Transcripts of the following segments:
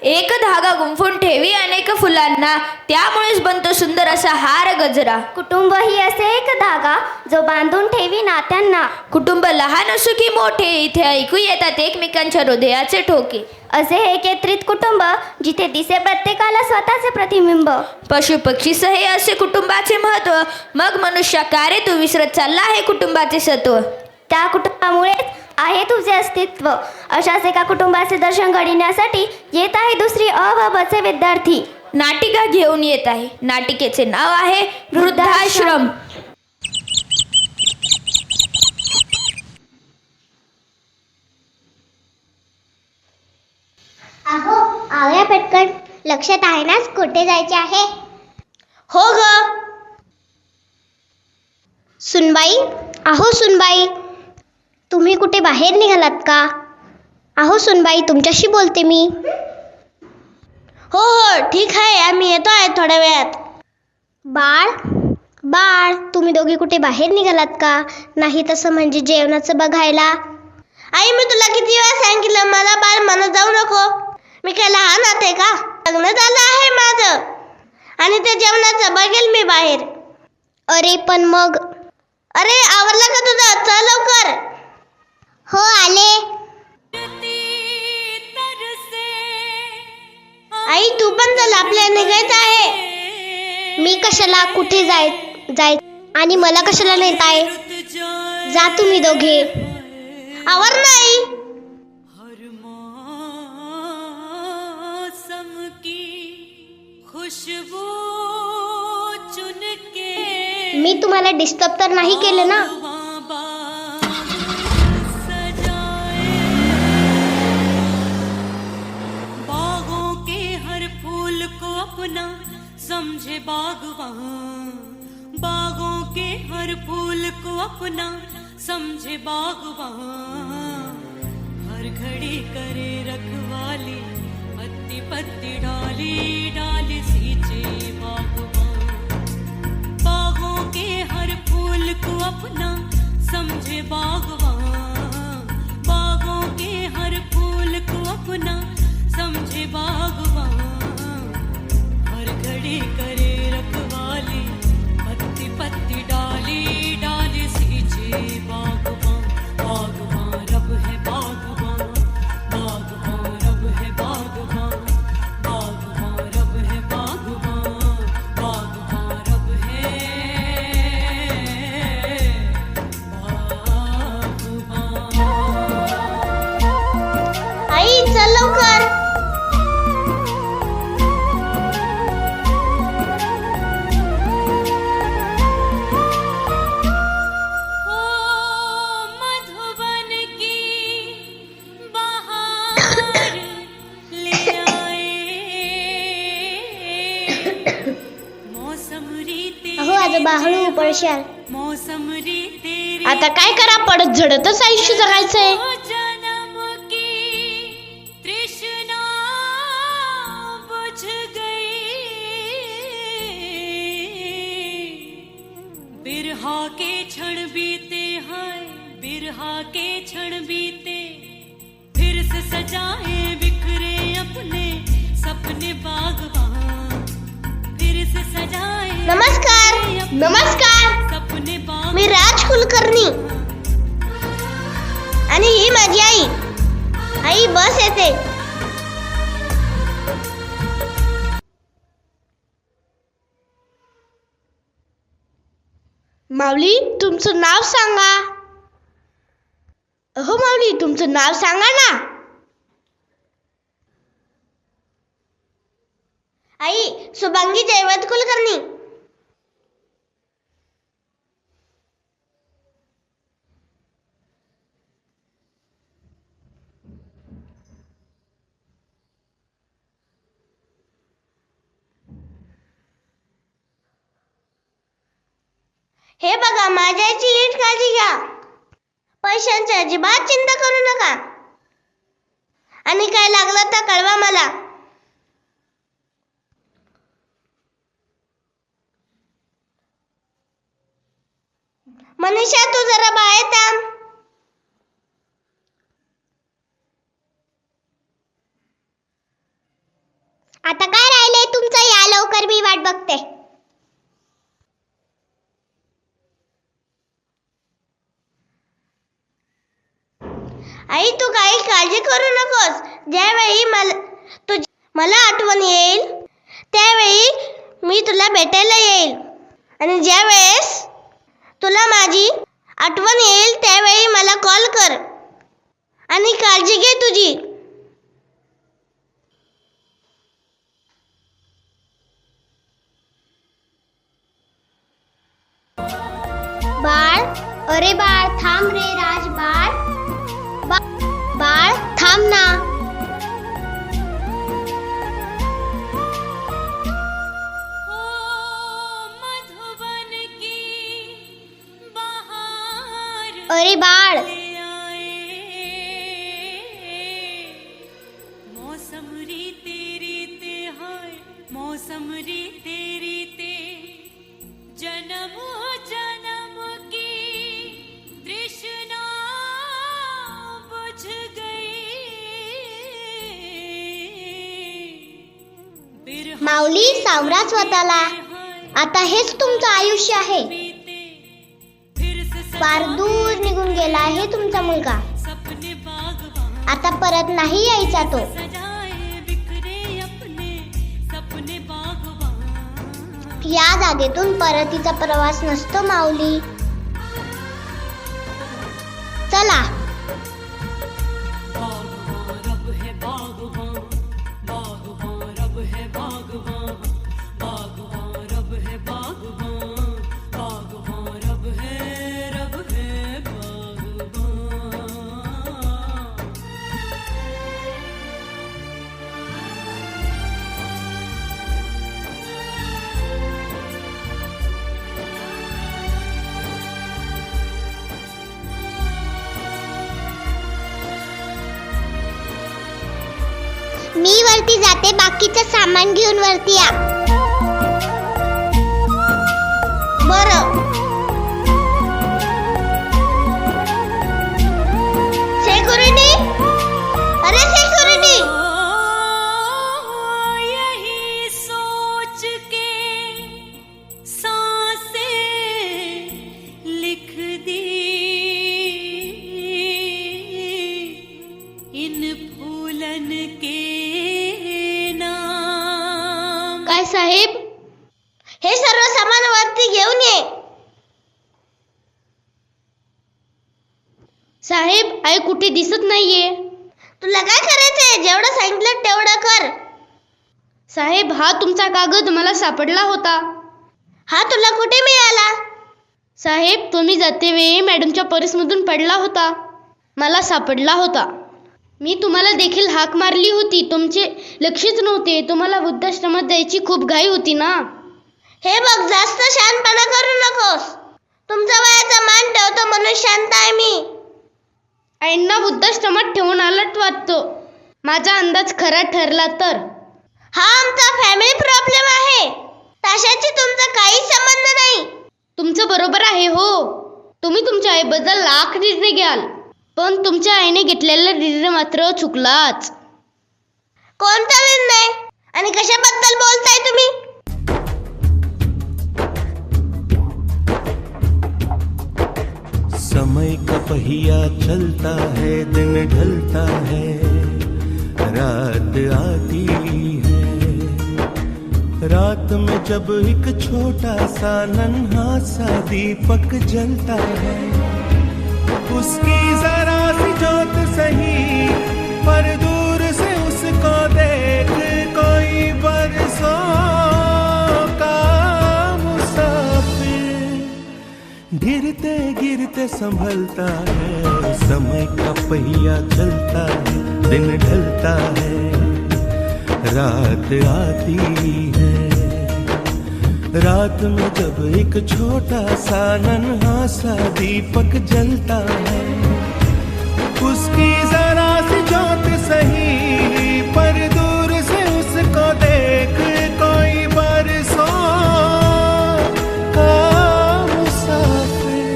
एक धागा गुंफून ठेवी अनेक फुलांना, त्यामुळेच बनतो सुंदर असा हार गजरा. कुटुंब ही असे एक धागा जो बांधून ठेवी नात्यांना. कुटुंब लहान असो की मोठे, इथे ऐकू येतात एकमेकांच्या हृदयाचे ठोके. असे हे एकत्रित कुटुंब जिथे दिसे प्रत्येकाला स्वतःचे प्रतिबिंब. पशु पक्षीसह हे असे कुटुंबाचे महत्व, मग मनुष्याकारे तू विसरत चालला आहे कुटुंबाचे सत्व. त्या कुटुंबामुळेच आहे तुझे अस्तित्व. अशाच एका कुटुंबाचे दर्शन घडविण्यासाठी येत आहे दुसरी अ व ब चे विद्यार्थी. नाटिका घेऊन येत आहे. नाटिकेचे नाव आहे वृद्धाश्रम. अहो आवया पटकन, लक्षात आहे ना कुठे जायचे आहे? हो ग सुनबाई. अहो सुनबाई, तुम्ही कुठे बाहेर निघालात का? अहो सुनबाई, तुमच्याशी बोलते मी. हो हो ठीक आहे, आम्ही येतो आहे थोड्या वेळात. बाळ बाळ, तुम्ही दोघी कुठे बाहेर निघालात का? नाही तसं म्हणजे जेवणाचं बघायला. आई, मी तुला किती वेळा सांगितलं मला बाळ म्हणत जाऊ नको. मी काय लहान आहे का? लग्न झालं आहे माझं आणि ते जेवणाचं बघेल मी बाहेर. अरे पण मग. अरे आवरलं का तुझं? चल लवकर. हो आले. आई तू पण चल, आपल्याला निघायचं आहे. मी कशाला? कुठे जाय आणि मला कशाला नेत आहे? जा तुम्ही दोघे. आवर नाही. मी तुम्हाला डिस्टर्ब तर नाही केलं ना? बागों के हर फूल को अपना समझे बागवान, बागों के हर फूल को अपना समझे बागवान. हर घड़ी करे रखवाली, पत्ती पत्ती डाली डाली सींचे बागवान. बागों के हर फूल को अपना समझे बागवान, बागों के हर फूल को अपना समझे बागवान. हर घड़ी करे रखवाली, पत्ती पत्ती डाली डाली सींचे बागवान. बागवान रब है बागवान, बागवान रब है बागवान, बागवान रब है बागवान, बागवान रब है बागवान. आई चल लवकर. मधुबन की बहार ले आए, मौसम रीते अहो आजोबा, हळू पडशाल. मौसम रीते आता काय करा, पडत झडतच आयुष्य जगायचंय. जन्म की तृष्णा बुझ गई, बिरहा के क्षण बीते हैं, बिरहा के क्षण बीते, फिर से सजाए बिखरे अपने सपने बागवान, फिर से सजाए नमस्कार नमस्कार. सपने बागवान. मी राज कुलकर्णी आणि ही माझी आई. आई बस येते. माऊली तुमचं नाव सांगा. अहो माऊली तुमचं नाव सांगा ना. आई शुभांगी जयवंत कुलकर्णी. हे बघा माझ्या आईची नीट काळजी घ्या. पैशांची अजिबात चिंता करू नका आणि काय लागलं तर कळवा मला. मनीषा तू जरा बाहेर थांब. बघते. आई तू काही काळजी करू नकोस. ज्यावेळी मला आठवण येईल त्यावेळी मी तुला भेटायला येईल. आणि ज्या वेळेस तुला माझी आठवण येईल त्यावेळी मला कॉल कर. आणि काळजी घे तुझी. बाळ, अरे बाळ थांब रे राज. बाळ थांब ना. हो मधुबन की बहार अरे बाळ, ले आए मौसम रीते रीते हाय मौसम रीते रीते जन्म जन्म की तृष्णा बुझ गई बिरहा माऊली सावरा स्वतःला. आता हेच तुमचं आयुष्य आहे. फिर से फार दूर निघून गेला आहे तुमचा मुलगा. सपने बागबान आता परत नाही यायचा तो. सजाए बिखरे अपने सपने बागबान या जागेतून परतीचा प्रवास नसतो माऊली. चला. बागबान रब है बागबान बागबान रब है बागबान बागबान रब है बागबान बागबान रब है बागबान. मी वरती जाते, बाकीचं सामान घेऊन वरती या. बरं. सिक्युरिटी, अरे सिक्युरिटी. यही सोच के सांसें लिख दी इन फूलन के नाम. काय साहेब? हे सर्व सामान वरती घेऊन ये. साहेब आई कुठे दिसत नाहीये. तुला काय करायचंय? जेवढं सांगितलं तेवढं कर. साहेब हा तुमचा कागद मला सापडला होता. हा तुला कुठे मिळाला? साहेब तुम्ही जाते वेळी मॅडमच्या पर्समधून पडला होता. मला सापडला होता. मी तुम्हाला देखील हाक मारली होती. तुमचे लक्षच नव्हते. तुम्हाला वृद्धाश्रमात जायची खूप घाई होती ना. हे बघ जास्त शहाणपणा करू नकोस. तुमचा वयाचा मान ठेवतो म्हणून शांत आहे मी. आईंना वृद्धाश्रमात ठेवून आलट वाटतो. माझा अंदाज खरा ठरला तर. हा आमचा फॅमिली प्रॉब्लेम आहे. ताशाची तुमचा काही संबंध नाही. तुमचं बरोबर आहे हो. तुम्ही तुमच्या आईबद्दल लाख निर्णय घ्याल, पण तुमच्या आईने घेतलेला निर्णय मात्र चुकलाच. कोणता निर्णय आणि कशाबद्दल बोलताय तुम्ही? समय का पहिया चलता है, दिन ढलता है, रात आती है. रात में जब एक छोटा सा नन्हा सा दीपक जलता है, उसकी जरा सी जोत सही पर दूर से उसको देख कोई बरसों का मुसाफिर गिरते गिरते संभलता है. समय का पहिया चलता है, दिन ढलता है, रात आती है. रात में जब एक छोटा सा नन्हा सा दीपक जलता है, उसकी जरा सी जोत सही पर दूर से उसको देख कोई बरसों का मुसाफिर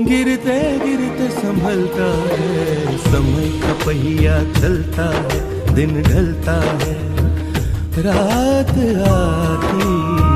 गिरते गिरते संभलता है. समय का पहिया चलता है, दिन ढलता है, रात आती है।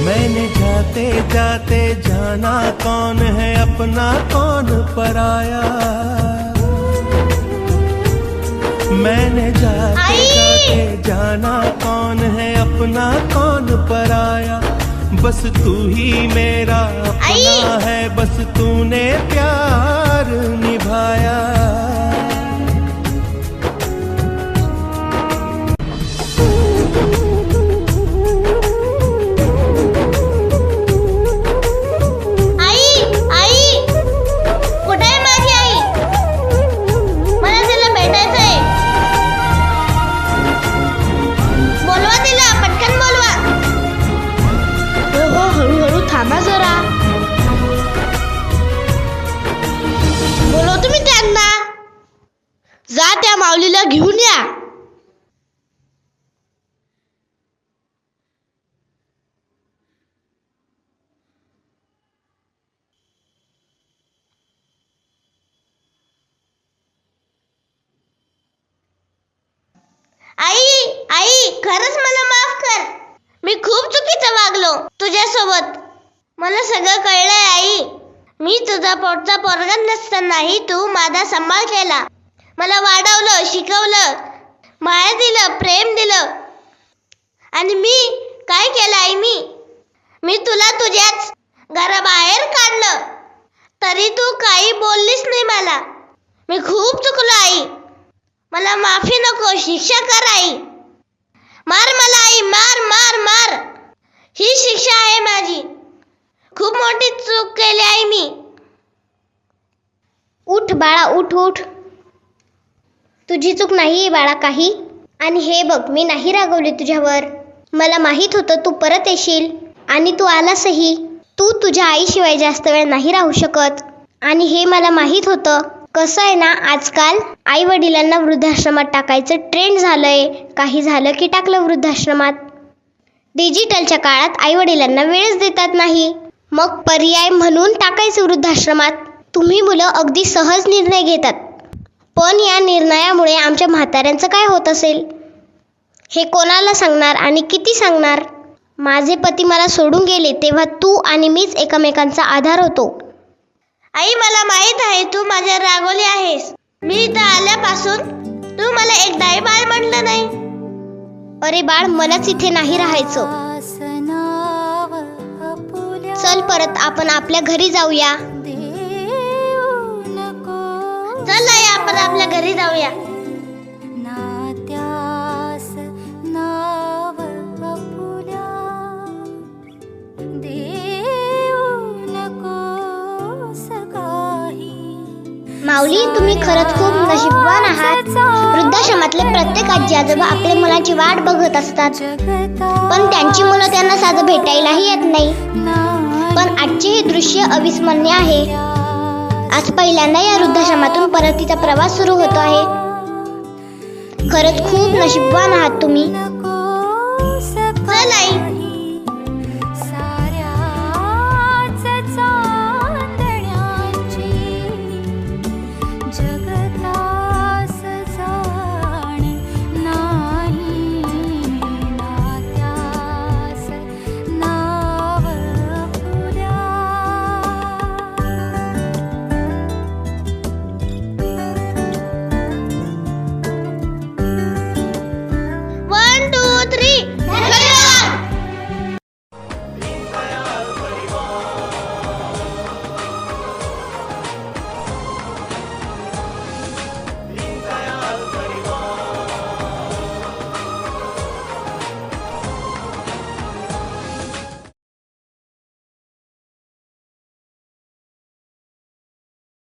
मैंने जाते जाते जाना कौन है अपना कौन पराया। मैंने जाते जाते जाना कौन है अपना कौन पराया। बस तू ही मेरा अपना है, बस तूने प्यार निभाया। थांबा जरा, बोलवतो मी त्यांना. जा त्या माऊलीला घेऊन या. आई, खरंच मला माफ कर. मी खूप चुकीचं वागलो तुझ्यासोबत. मला सगळं कळलंय आई. मी तुझा पोटचा पोरगा नसतानाही तू माझा सांभाळ केला. मला वाढवलं, शिकवलं, माया दिलं, प्रेम दिलं. आणि मी काय केलं आई? मी तुला तुझ्याच घराबाहेर काढलं, तरी तू काही बोललीस नाही मला. मी खूप चुकलो आई. मला माफी नको, शिक्षा कर आई. मार मला आई, मार मार मार. ही शिक्षा आहे माझी. खूप मोठी चूक केली आई मी. उठ बाळा, उठ उठ. तुझी चूक नाही बाळा काही. आणि हे बघ, मी नाही रागवले तुझ्यावर. मला माहीत होतं तू परत येशील आणि तू आलासही. तू तुझ्या आईशिवाय जास्त वेळ नाही राहू शकत. आणि हे मला माहीत होतं. कसं आहे ना, आजकाल आई वडिलांना वृद्धाश्रमात टाकायचं ट्रेंड झालंय. काही झालं की टाकलं वृद्धाश्रमात. डिजिटलच्या काळात आई वडिलांना वेळच देतात नाही, मग पर्याय म्हणून टाकायचं वृद्धाश्रमात. तुम्ही मुलं अगदी सहज निर्णय घेतात, पण या निर्णयामुळे आमच्या म्हाताऱ्यांचं काय होत असेल हे कोणाला सांगणार आणि किती सांगणार? माझे पती मला सोडून गेले तेव्हा तू आणि मीच एकमेकांचा आधार होतो. आई, मला माहित आहे तू माझ्या रागवली आहेस. मी इथं आल्यापासून तू मला एकदाही बाळ म्हटलं नाही. अरे बाळ, मलाच इथे नाही राहायचं. चल परत आपण आपल्या घरी जाऊया. चल आई, आपण आपल्या घरी जाऊया. माऊली, तुम्ही खरंच खूप नशीबवान आहात. वृद्धाश्रमातले प्रत्येक आजी आजोबा आपल्या मुलाची वाट बघत असतात, पण त्यांची मुलं त्यांना साधं भेटायलाही येत नाही. पण आजचे हे दृश्य अविस्मरणीय आहे. आज पहिल्यांदा या वृद्धाश्रमातून परतीचा प्रवास सुरू होतो आहे. खरंच खूप नशीबवान आहात तुम्ही. चल आई.